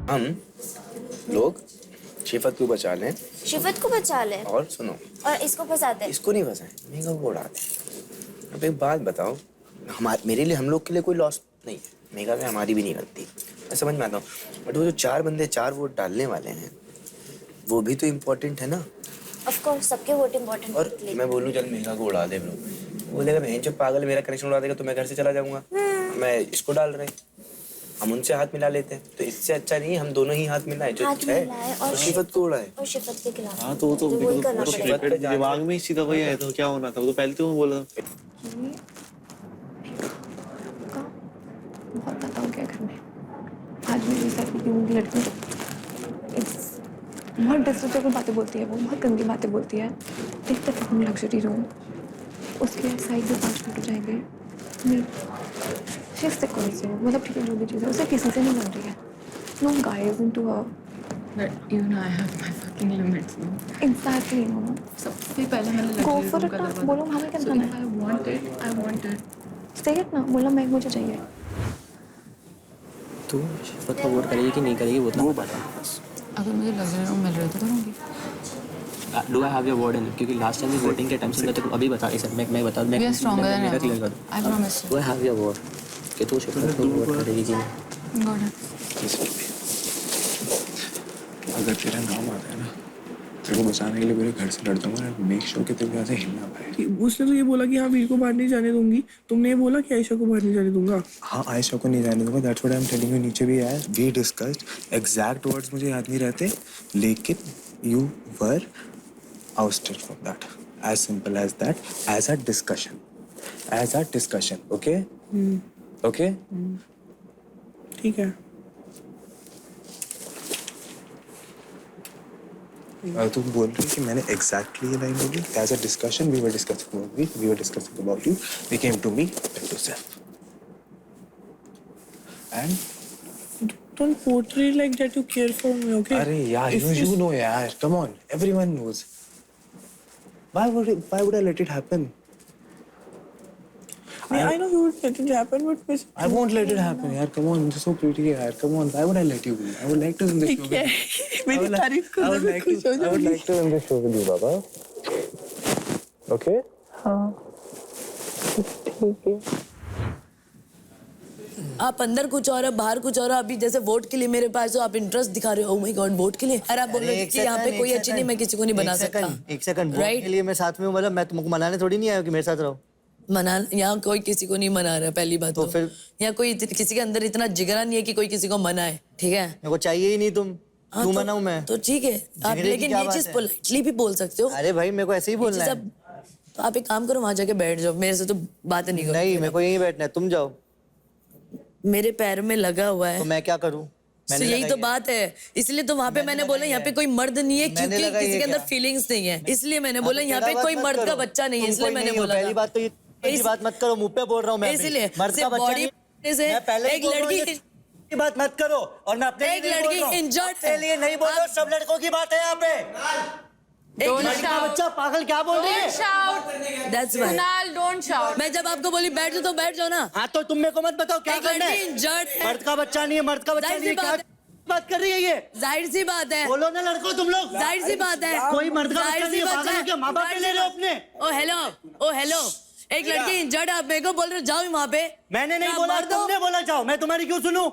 हम लोग शिफत को बचा लें। शिफत को बचा लें और सुनो, और इसको फंसाते हैं। इसको नहीं फंसाएं, मेघा को उड़ाते हैं। अब एक बात बताओ, मेरे लिए, हम लोग के लिए कोई लॉस नहीं है, मेघा से हमारी भी नहीं बनती, मैं समझ में आता हूँ। बट वो जो 4 बंदे 4 वोट डालने वाले हैं, वो भी तो इम्पोर्टेंट है ना। ऑफ कोर्स सबके वोट इम्पोर्टेंट और मैं बोलूँ चल मेघा को उड़ा दे, वो बोलेगा बहन जब पागल मेरा कनेक्शन उड़ा देगा तो मैं घर से चला जाऊंगा। मैं इसको डाल रहे, हम उनसे हाथ मिला लेते हैं, तो इससे अच्छा नहीं हम दोनों ही हाथ मिलाएं जो है और शिफत को उड़ाए। और शिफत के खिलाफ। हाँ तो वही करना पड़ेगा। दिमाग में सीधा वही आया था, क्या होना था वो तो पहले तो मैं बोला था। बहुत पता हो गया घर में। आज मेरे साथ की लड़की बहुत डिसरिस्पेक्टफुल बातें बोलती है, वो बहुत गंदी बातें बोलती है। एक तरफ हम लग्जरी रूम, उसके साइड में 5 फोटो जाएंगे। नहीं शिफ्ट से कौन से मतलब ठीक है जो भी चीज़ है उसे किसी से नहीं बन रही है। No guys into her. But you know I have my fucking limits now. Exactly no सबसे पहले मैंने गो फॉर इट ना, बोलो हमें क्या करना है। I wanted. से इट ना, बोला मैं मुझे चाहिए। तू शिफत को वोट करेगी कि नहीं करेगी वो बता। अगर मुझे लग्जरी रूम मिल रही तो करूँगी। Do I have your word in, क्योंकि लास्ट टाइम भी वोटिंग के टाइम से मैं तो अभी बता रही सर, मैं बता दूं, We are stronger than मैं क्लियर ever. कर दूं। I promise you. Do I have your word कि तू शिफत को वोट करेगी कि नहीं। Got it. अगर तेरा नाम आता है ना, तेरे को बचाने के लिए मेरे घर से लड़ दूंगा और मेक श्योर कि तेरे को यहाँ से हिलना पाए। उसने तो ये बोला कि हाँ वीर को बाहर नहीं जाने दूंगी, तुमने ये बोला कि आयशा को बाहर नहीं जाने दूंगा। हाँ आयशा को नहीं जाने दूंगा, that's what I am telling you. नीचे भी आया, वी डिस्कस्ड, एग्जैक्ट वर्ड्स मुझे याद नहीं रहते, लेकिन you were ousted from that, as simple as that, as a discussion, okay? Okay? ठीक है। तुम बोल रही कि मैंने exactly ये लाइन बोली, as a discussion, we were discussing about you, we came to me and to self. And Don't portray like that you care for me, okay? अरे यार, you know यार, come on, everyone knows. Why would I let it happen? I know you would let it happen, but I won't let it happen, yaar. Come on, you're so pretty, yaar. Come on, why would I let you be? I would like to win this show. ठीक है, मेरी तारीफ कर दो, मैं खुश हो I would जाऊंगी। like to win this show with you, Baba. Okay? हाँ, ठीक है। आप अंदर कुछ और है, बाहर कुछ और है। अभी जैसे वोट के लिए मेरे पास हो, आप इंटरेस्ट दिखा रहे हो। ओह माय गॉड, वोट के लिए। अरे आप बोल रहे हो कि यहाँ पे कोई अच्छी नहीं, मैं किसी को नहीं बना सकता। एक सेकंड, वोट के लिए मैं साथ में हूँ, मतलब मैं तुमको मनाने थोड़ी नहीं आया कि मेरे साथ रहो। मना, यहाँ कोई किसी को नहीं मना रहा। पहली बात तो फिर यहाँ कोई किसी के अंदर इतना जिगरा नहीं है कि कोई किसी को मनाए, ठीक है? मेरे को चाहिए ही नहीं तुम। हाँ, क्यों मनाऊं मैं? तो ठीक है आप, लेकिन ये चीज पोलाइटली भी बोल सकते हो। अरे भाई मेरे को ऐसे ही बोलना है। तो आप एक काम करो, वहां जाके बैठ जाओ, मेरे से तो बात नहीं करो। नहीं, मेरे को यहीं बैठना है, तुम जाओ। मेरे पैर में लगा हुआ है तो मैं क्या करूं? तो यही तो बात है, इसलिए तो वहाँ पे मैंने बोला यहाँ पे कोई मर्द नहीं है, क्योंकि किसी के अंदर फीलिंग्स नहीं है, इसलिए मैंने बोला यहाँ पे कोई मर्द का बच्चा नहीं है, इसलिए मैंने बोला। पहली बात तो ये बात मत करो, मुंह पे बोल रहा हूँ मैं। इसलिए मर्द का बच्चा नहीं, मैं पहले एक लड़की की बात मत करो, और मैं अपने एक लड़की इंजर्ड के लिए नहीं बोल रहा, सब लड़कों की बात है यहाँ पे। लड़का बच्चा पागल क्या बोल रही है? That's why. Kunal, don't shout. मैं जब आपको बोली बैठ जाओ तो बैठ जाओ ना। हाँ तो तुम मेरे को मत बताओ क्या करना है। इंजर्ड है, मर्द का बच्चा नहीं है, मर्द का बच्चा नहीं है, क्या बात कर रही है ये? जाहिर सी बात है। बोलो ना लड़कों तुम लोग। जाहिर सी बात है, कोई मर्द का बच्चा नहीं है, पागल हो क्या? माँ बाप पे ले रहे हो अपने? ओ हेलो, एक लड़की इंजर्ड, आप मेरे को बोल रहे हो जाओ वहाँ पे। मैंने नहीं बोला, तुमने बोला जाओ, मैं तुम्हारी क्यों सुनूं?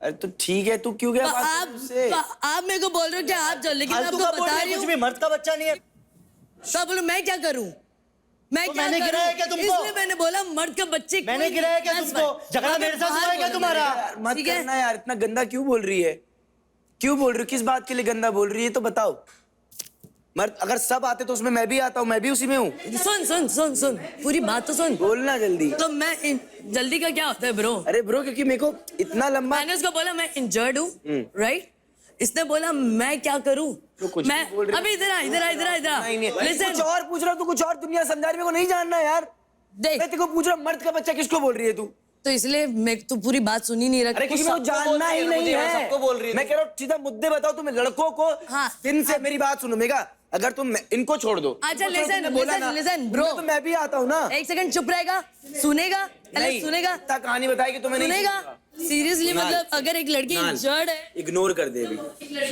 अरे तो ठीक है, तू क्यों गया आप मेरे को बोल रहे हो कि आप चल, लेकिन मैं आपको बता रही हूँ कुछ भी मर्द का बच्चा नहीं है। सब बोलो मैं क्या करूँ, मैं क्या मैंने गिराया क्या तुमको? इसलिए मैंने बोला मर्द का बच्चे। मैंने गिराया क्या तुमको? झगड़ा मेरे साथ हुआ है क्या तुम्हारा? मत करना यार, इतना गंदा क्यों बोल रही है? क्यों बोल रही हो? किस बात के लिए गंदा बोल रही है तो बताओ। मर्द अगर सब आते तो उसमें मैं भी आता हूँ, मैं भी उसी में हूँ। सुन पूरी बात तो सुन। बोलना जल्दी। तो मैं जल्दी का क्या होता है ब्रो? अरे ब्रो, क्योंकि मेरे को इतना लंबा, मैंने उसको बोला मैं इंजर्ड हूँ, राइट? इसने बोला मैं क्या करूँ? मैं अभी इधर कुछ और पूछ रहा हूँ, तू कुछ और दुनिया समझा रही, मेरे को नहीं जानना यार। देख मैं तेरे को पूछ रहा हूँ, मर्द का बच्चा किसको बोल रही है तू? तो इसलिए मैं तो पूरी बात सुनी नहीं रहा। अरे क्योंकि मेरे को जानना ही नहीं है, सबको बोल रही है। मैं कह रहा हूँ सीधा मुद्दे बताओ तुम्हें लड़कों को। हाँ, इनसे मेरी बात सुनो मेघा, अगर तुम इनको छोड़ दो। अच्छा लिसन ब्रो, तो मैं भी आता हूँ ना। एक सेकंड चुप रहेगा, सुनेगा? नहीं, सुनेगा? इतना कहानी बताई कि तुम्हें नहीं सुनेगा? सीरियसली नाल। मतलब अगर एक लड़की इंजर्ड है, इग्नोर कर दे अभी,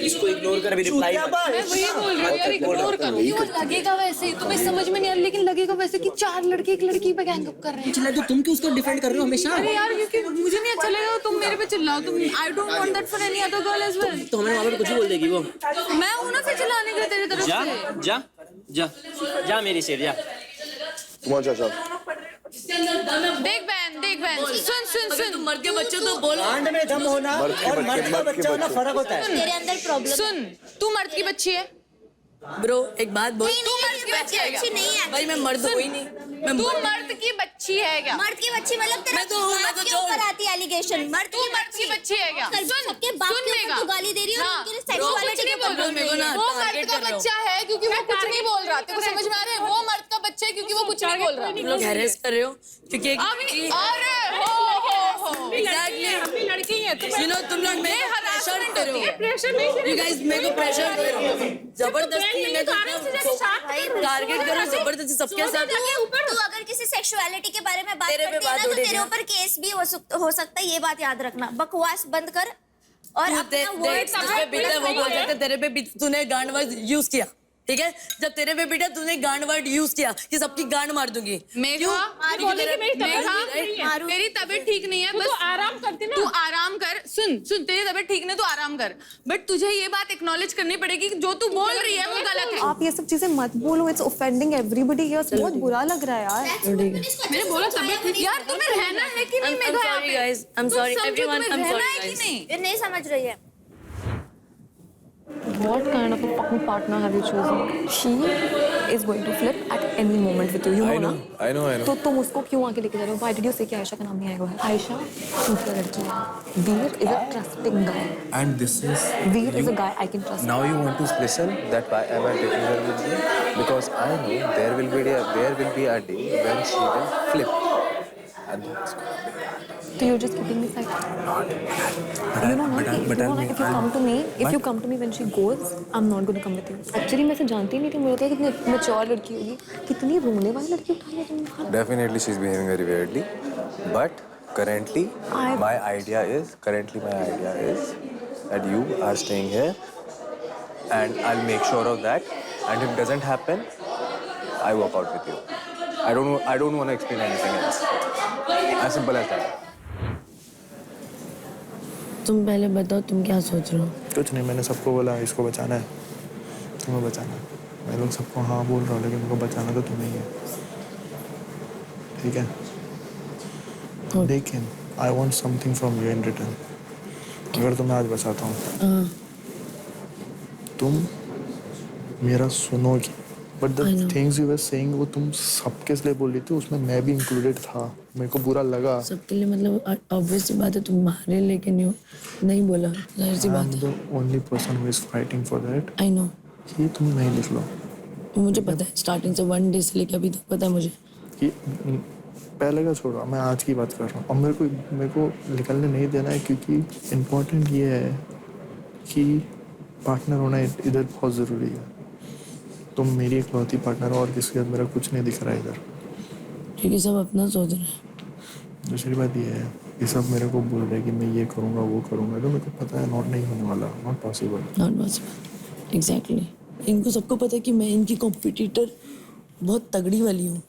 इसको इग्नोर कर अभी, रिप्लाई मत। मैं वही बोल रही हूँ यार, इग्नोर करो। ये वो लगेगा वैसे ही, तुम्हें समझ में नहीं आ रहा, लेकिन लगेगा वैसे कि 4 लड़के एक लड़की पे गैंग अप कर रहे हैं। चिल्ला तो तुम क्यों उसको डिफेंड कर रहे हो हमेशा? अरे यार क्योंकि मुझे नहीं अच्छा लगेगा तुम मेरे पे चिल्लाओ। तुम I don't want that for any other girl as well. तो हमें वहाँ पे कुछ ही बोल देगी वो। मैं हूं ना फिर चिल्लाने के तेरी तरफ जा से। जा जा जा मेरी शेर जा। देख बहन सुन सुन अगर सुन तुम मर्द के बच्चे तो बोलो। कांड में दम होना और मर्द का बच्चा होना फर्क होता है। तेरे अंदर प्रॉब्लम सुन, तू मर्द की बच्ची है। ब्रो एक बात बोल, नहीं, मर्द की बच्ची अच्छी नहीं है। भाई मैं मर्द हूँ ही नहीं, मैं तू मर्द की बच्ची है क्या? मर्द की बच्ची मतलब तेरा मैं तो हूँ, मैं बाप तो के जो- ऊपर आती है एलिगेशन। तू मर्द की बच्ची है क्या? सबके बाप के ऊपर तू गाली दे रही है और उनकी सेक्सुअलिटी के ऊपर बोल रही है। वो मर्द का बच्चा है क्योंकि वो कुछ नहीं बोल रहा। तेरे को समझ में आ रहा है? वो मर्द का बच्चा है क्योंकि वो कुछ नहीं बोल रहा। तुम लोग हैरेस कर रहे हो क्योंकि एक अभी अरे हो एग्जैक्टली लड़की है यू नो तुम लोग मेरे प्रेशर कर रहे हो। प्रेशर नहीं यू गाइस मेरे को प्रेशर दे रहे हो जबरदस्ती। मैं तो टारगेट करो जबरदस्ती सबके साथ। तू अगर किसी सेक्सुअलिटी के बारे में बात तेरे पे करती है बात ना हो तो रही तेरे है। ऊपर केस भी हो सकता है। ये बात याद रखना। बकवास बंद कर और तू अपना वर्ड्स जिस पे बीता है वो बोल सकते तेरे पे बीता, तूने गांड वर्ड यूज किया, ठीक है? जब तेरे पे बीता तूने गांड वर्ड यूज किया कि सबकी गांड मार दूंगी। मेघा तेरी तबीयत ठीक नहीं है, बस तू आराम करती ना। तू आराम कर। सुन तेरी तबीयत ठीक नहीं, तू आराम कर। बट तुझे ये बात एक्नॉलेज करनी पड़ेगी कि जो तू बोल रही है वो गलत है। आप ये सब चीजें मत बोलो, इट्स ऑफेंडिंग एवरीबॉडी हियर। बहुत बुरा लग रहा है यार। मैंने बोला तबीयत ठीक। यार तुम्हें रहना है कि नहीं Megha? I'm sorry guys, I'm sorry everyone, I'm sorry guys. ये नहीं समझ रही है। What kind of a fucking partner have you chosen? She is going to flip at any moment with you. You know ना? I know. तो तुम उसको क्यों आके लेके जा रहे हो? Why did you say कि आयशा का नाम नहीं आएगा? आयशा दूसरा लड़की है। वीर is a trusting guy. And this is Veer is a guy I can trust. now you want to listen that why am I taking her with me? Because I know there will be a day when she will flip. And that's gonna be So you're just keeping me silent. You know ना, if you come to me when she goes, I'm not going to come with you. Actually मैं इसे जानती नहीं थी। मुझे लगता है कितनी mature लड़की होगी, कितनी रोने वाली लड़की उठा लिया तुमने। Definitely she's behaving very weirdly, but currently my idea is that you are staying here and I'll make sure of that, and if it doesn't happen I walk out with you. I don't want to explain anything else. As simple as that. तुम पहले बताओ तुम क्या सोच रहे हो? कुछ नहीं, मैंने सबको बोला इसको बचाना है, तुम्हें बचाना है। मैं लोग सबको हाँ बोल रहा हूँ लेकिन उनको बचाना तो तुम्हें ही है, ठीक है? लेकिन I want something from you in return. अगर तुम्हें आज बचाता हूँ तुम मेरा सुनोगी, but the things you were saying वो तुम सबके लिए बोल रही थी, उसमें मैं भी इंक्लूडेड था। मेरे को बुरा लगा। सबके लिए मतलब ऑब्वियस सी बात है तुम्हारे लेकिन यू नहीं बोला, जाहिर सी बात है। The only person who is fighting for that. I know. ये तुम नहीं लिख लो। मुझे पता है, स्टार्टिंग से 1 डे से लेकर अभी तक पता है मुझे। कि पहले का छोड़ो, मैं आज की बात कर रहा हूँ। और मेरे को निकलने नहीं देना है क्योंकि इम्पोर्टेंट ये है कि पार्टनर होना इधर बहुत ज़रूरी है। तुम मेरी इकलौती पार्टनर हो और किसी के मेरा कुछ नहीं दिख रहा है इधर। क्योंकि सब अपना सोच रहे हैं। दूसरी बात ये है, ये सब मेरे को बोल रहे हैं कि मैं ये करूँगा वो करूँगा, तो मेरे को पता है नहीं होने वाला, not possible. Not possible, exactly. इनको सबको पता है कि मैं इनकी कॉम्पिटिटर बहुत तगड़ी वाली हूँ,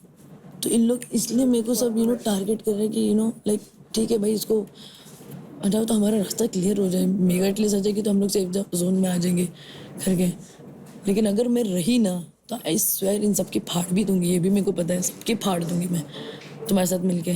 तो इन लोग इसलिए मेरे को सब टारगेट कर रहे हैं कि लाइक ठीक है भाई इसको हटाओ तो हमारा रास्ता क्लियर हो जाए, मेगा एटलीस्ट आ जाए कि तो हम लोग सेफ जोन में आ जाएंगे करके। लेकिन अगर मैं रही ना तो आई स्वेयर इन सबकी फाड़ भी दूंगी, ये भी मेरे को पता है, सबकी फाड़ दूंगी मैं तुम्हारे साथ मिलके।